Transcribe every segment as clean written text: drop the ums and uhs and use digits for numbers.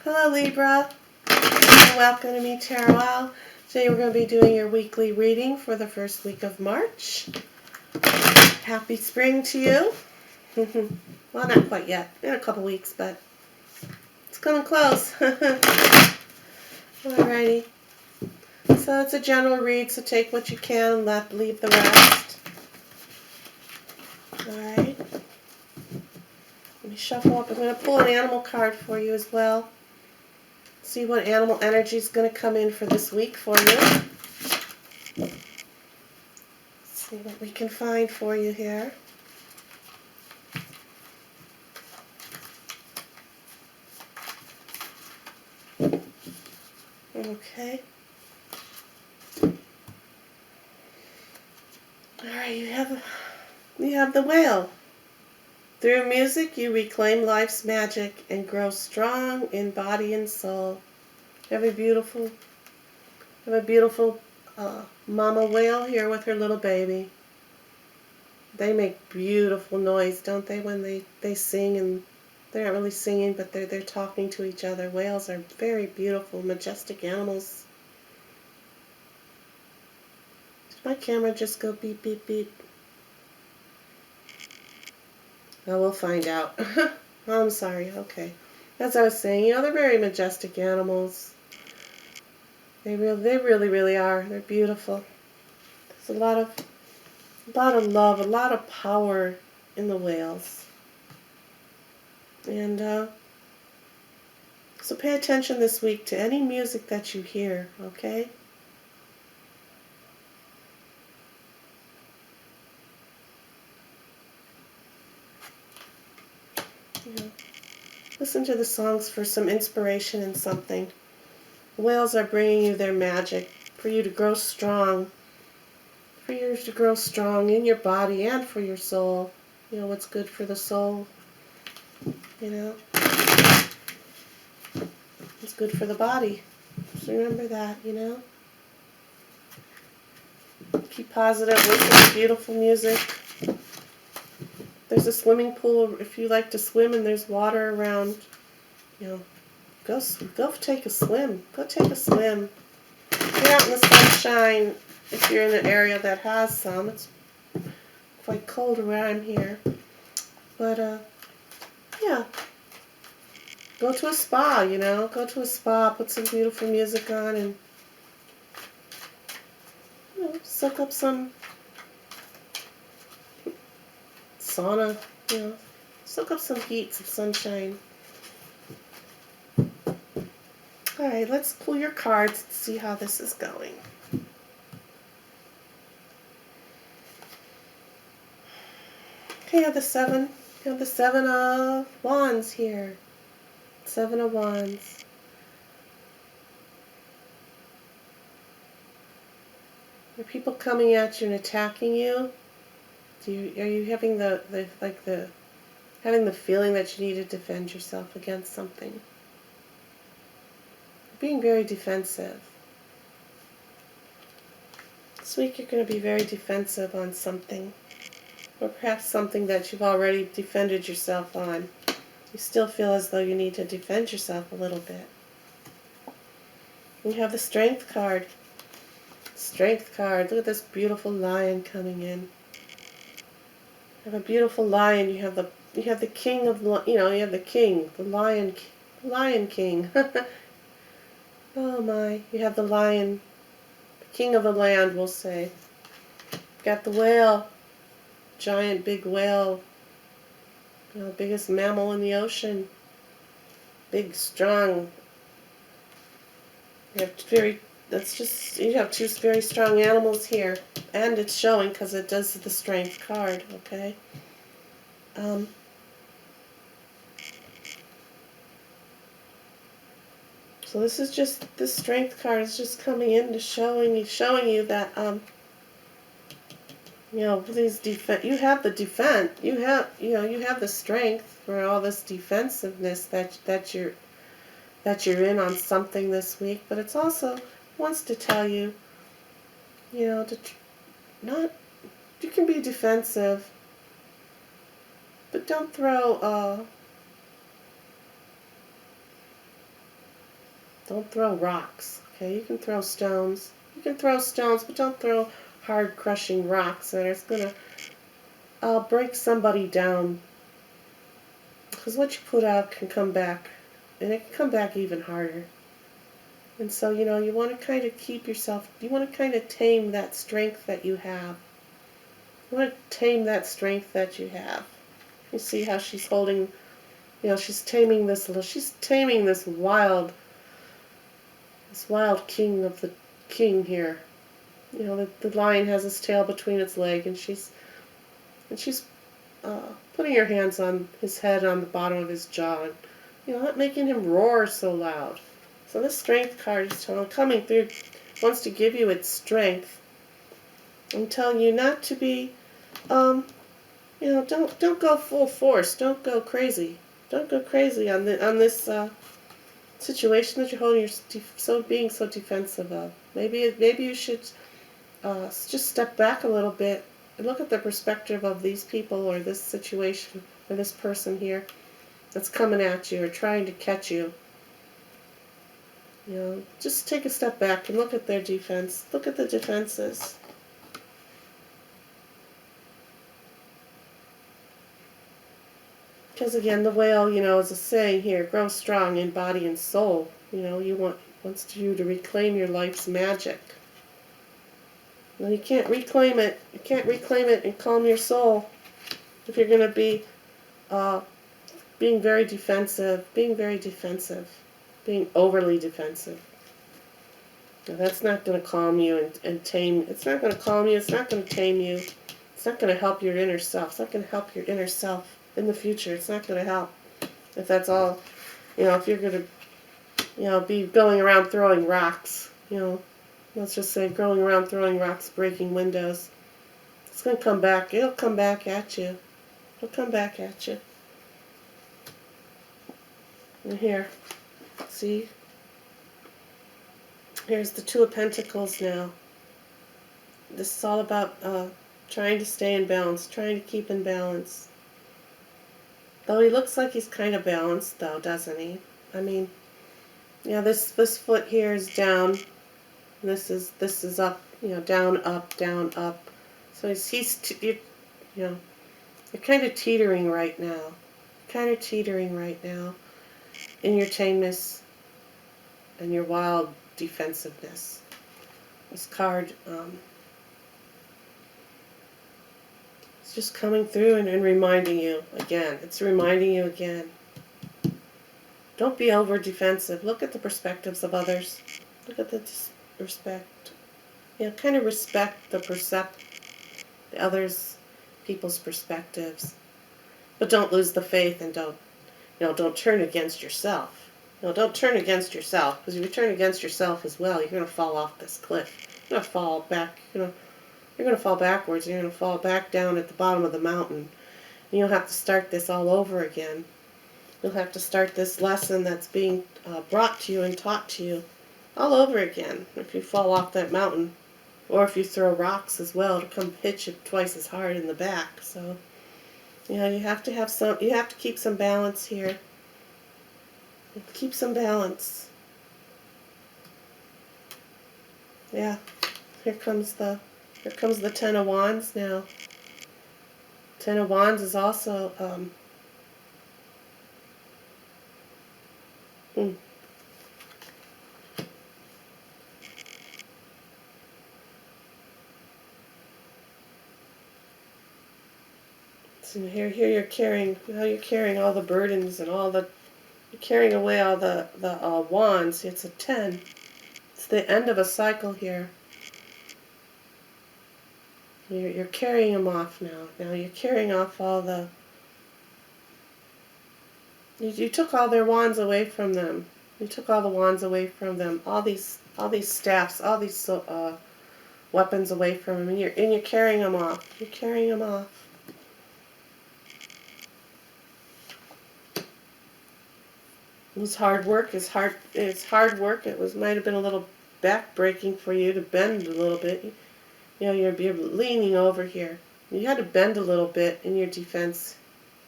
Hello Libra, and welcome to Me Tarot Owl. Today we're going to be doing your weekly reading for the first week of March. Happy spring to you. Well, not quite yet, in a couple weeks, but it's coming close. Alrighty, so it's a general read, so take what you can and leave the rest. Alright, let me shuffle up. I'm going to pull an animal card for you as well. See what animal energy is going to come in for this week for you. See what we can find for you here. Okay. Alright, you have the whale. Through music, you reclaim life's magic and grow strong in body and soul. You have a beautiful mama whale here with her little baby. They make beautiful noise, don't they, when they sing, and they're not really singing, but they're talking to each other. Whales are very beautiful, majestic animals. Did my camera just go beep, beep, beep? Oh, we'll find out. Oh, I'm sorry. Okay. As I was saying, they're very majestic animals. They really, really are. They're beautiful. There's a lot of love, a lot of power in the whales. And so pay attention this week to any music that you hear, okay? Listen to the songs for some inspiration and something. The whales are bringing you their magic for you to grow strong. For you to grow strong in your body and for your soul. You know what's good for the soul. You know. It's good for the body. Just remember that, you know. Keep positive, listen to beautiful music. There's a swimming pool if you like to swim and there's water around. You know, go take a swim. Go take a swim. Get out in the sunshine if you're in an area that has some. It's quite cold where I'm here. But, yeah. Go to a spa, you know. Go to a spa, put some beautiful music on, and, you know, soak up some sauna, you know. Soak up some heat, some sunshine. Alright, let's pull your cards and see how this is going. Okay, you have the seven of wands here. 7 of wands. Are people coming at you and attacking you? Are you having having the feeling that you need to defend yourself against something? You're being very defensive. This week you're going to be very defensive on something. Or perhaps something that you've already defended yourself on. You still feel as though you need to defend yourself a little bit. You have the Strength card. Strength card. Look at this beautiful lion coming in. You have a beautiful lion. You have the king of you have the king, the lion king. Oh my! You have the lion, the king of the land, we'll say. Got the whale, giant big whale. The biggest mammal in the ocean. Big, strong. You have two very strong animals here. And it's showing because it does the Strength card, okay? So this Strength card is just coming in to showing you that, you know, you have the defense, you have the strength for all this defensiveness that you're in on something this week, but it's also wants to tell you, you know, you can be defensive, but don't throw Don't throw rocks. Okay, you can throw stones. You can throw stones, but don't throw hard, crushing rocks that are going to break somebody down. Because what you put out can come back, and it can come back even harder. And so, you want to kind of keep yourself, you want to kind of tame that strength that you have. You want to tame that strength that you have. You see how she's holding, she's taming this wild king here. The lion has his tail between its legs, and she's putting her hands on his head, on the bottom of his jaw, and not making him roar so loud. So this strength card is coming through, wants to give you its strength. I'm telling you not to be, don't go full force. Don't go crazy. Don't go crazy on this situation that you're holding. You're being so defensive of. Maybe you should just step back a little bit and look at the perspective of these people or this situation or this person here that's coming at you or trying to catch you. Just take a step back and look at their defense. Look at the defenses. Because again, the whale, is a saying here, grow strong in body and soul. Wants you to reclaim your life's magic. Well, you can't reclaim it. You can't reclaim it and calm your soul if you're going to be being very defensive, being overly defensive. Now, that's not going to calm you and tame. It's not going to calm you. It's not going to tame you. It's not going to help your inner self. It's not going to help your inner self in the future. It's not going to help. If that's all, if you're going to, be going around throwing rocks, let's just say going around throwing rocks, breaking windows, it's going to come back. It'll come back at you. It'll come back at you. And here, see? Here's the Two of Pentacles now. This is all about trying to stay in balance, trying to keep in balance. Though he looks like he's kind of balanced, though, doesn't he? I mean, this foot here is down. And this is up. Down, up, down, up. So you're kind of teetering right now. In your tameness and your wild defensiveness. This card it's just coming through and reminding you again. It's reminding you again. Don't be over defensive. Look at the perspectives of others. Look at the respect. Kind of respect the others, people's perspectives. But don't lose the faith and don't turn against yourself. Don't turn against yourself, because if you turn against yourself as well, you're going to fall off this cliff. You're going to fall back. You're going to fall backwards. You're going to fall back down at the bottom of the mountain. And you'll have to start this all over again. You'll have to start this lesson that's being brought to you and taught to you all over again if you fall off that mountain, or if you throw rocks as well to come hit you twice as hard in the back. So, you have to keep some balance here. Keep some balance. Yeah, here comes the Ten of Wands now. Ten of Wands is also So here you're carrying all the burdens and you're carrying away all the wands. It's a 10. It's the end of a cycle here. You're carrying them off now. Now you're carrying off all the. You took all their wands away from them. You took all the wands away from them. All these staffs, all these weapons away from them, and you're carrying them off. You're carrying them off. It was hard work. It's hard work. Might have been a little back-breaking for you to bend a little bit. You're leaning over here. You had to bend a little bit in your defense.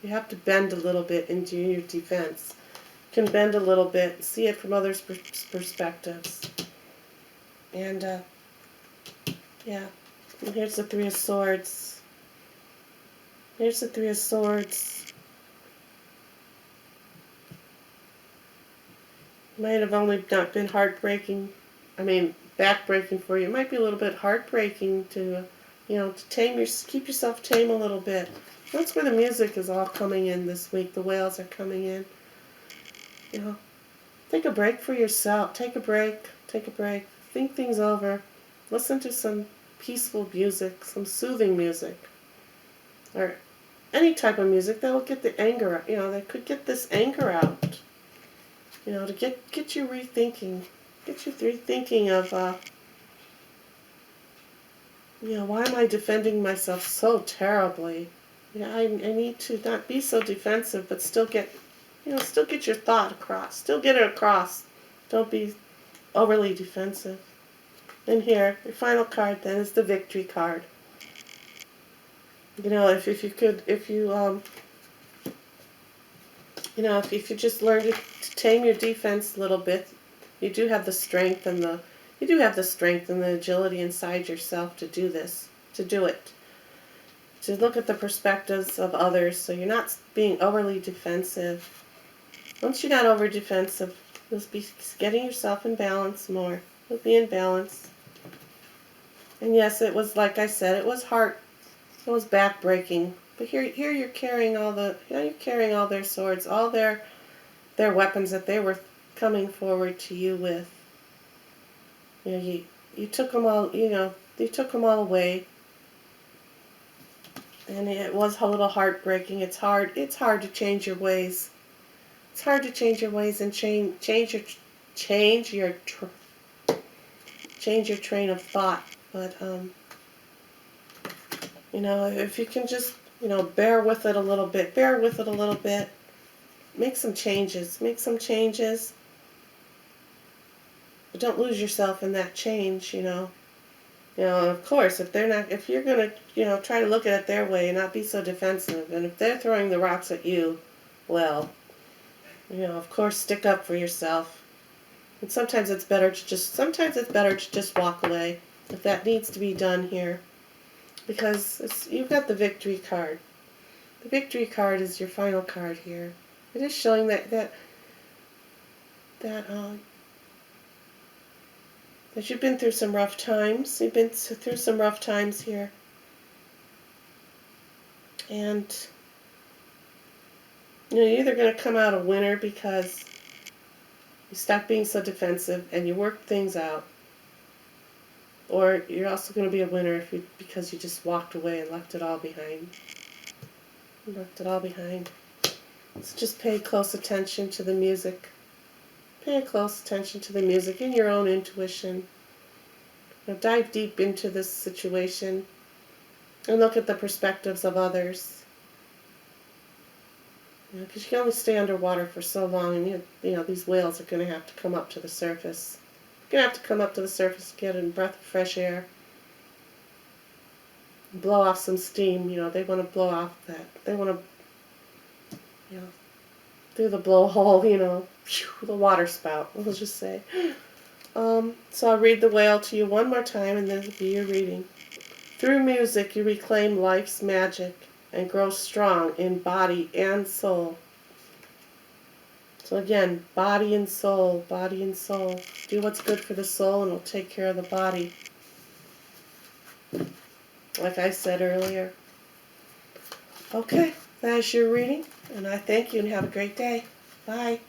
You have to bend a little bit into your defense. can bend a little bit, see it from others' perspectives. And, yeah. And here's the Three of Swords. Here's the Three of Swords. Might have only not been backbreaking for you. It might be a little bit heartbreaking to, to keep yourself tame a little bit. That's where the music is all coming in this week. The whales are coming in. Take a break for yourself. Take a break. Take a break. Think things over. Listen to some peaceful music, some soothing music, or any type of music that will get the anger, that could get this anger out. To get you rethinking. Get you rethinking of, why am I defending myself so terribly? I need to not be so defensive, but still get your thought across. Still get it across. Don't be overly defensive. And here, your final card then is the Victory card. If you just learn to tame your defense a little bit, you do have the strength and the agility inside yourself to do this, to do it. To look at the perspectives of others, so you're not being overly defensive. Once you're not over defensive, you'll be getting yourself in balance more. You'll be in balance. And yes, it was, like I said, it was hard. It was backbreaking. But here you're carrying all their swords, all their weapons that they were coming forward to you with. You took them all. You took them all away. And it was a little heartbreaking. It's hard to change your ways. It's hard to change your ways and change your train of thought. But if you can just bear with it a little bit. Make some changes. But don't lose yourself in that change. Of course, if you're gonna, try to look at it their way and not be so defensive, and if they're throwing the rocks at you, well, of course, stick up for yourself. And sometimes it's better to just walk away if that needs to be done here, because you've got the Victory card. The Victory card is your final card here. It is showing that you've been through some rough times. You've been through some rough times here. And you're either going to come out a winner because you stop being so defensive and you work things out, or you're also going to be a winner because you just walked away and left it all behind. So just pay close attention to the music. Pay close attention to the music and your own intuition. Dive deep into this situation and look at the perspectives of others. Because you can only stay underwater for so long, and these whales are going to have to come up to the surface. You're going to have to come up to the surface to get a breath of fresh air. Blow off some steam. They want to blow off that. They want to, through the blowhole, the water spout, we'll just say. So I'll read the whale to you one more time, and then it'll be your reading. Through music, you reclaim life's magic and grow strong in body and soul. So again, body and soul. Do what's good for the soul, and it'll take care of the body. Like I said earlier. Okay, that's your reading, and I thank you and have a great day. Bye.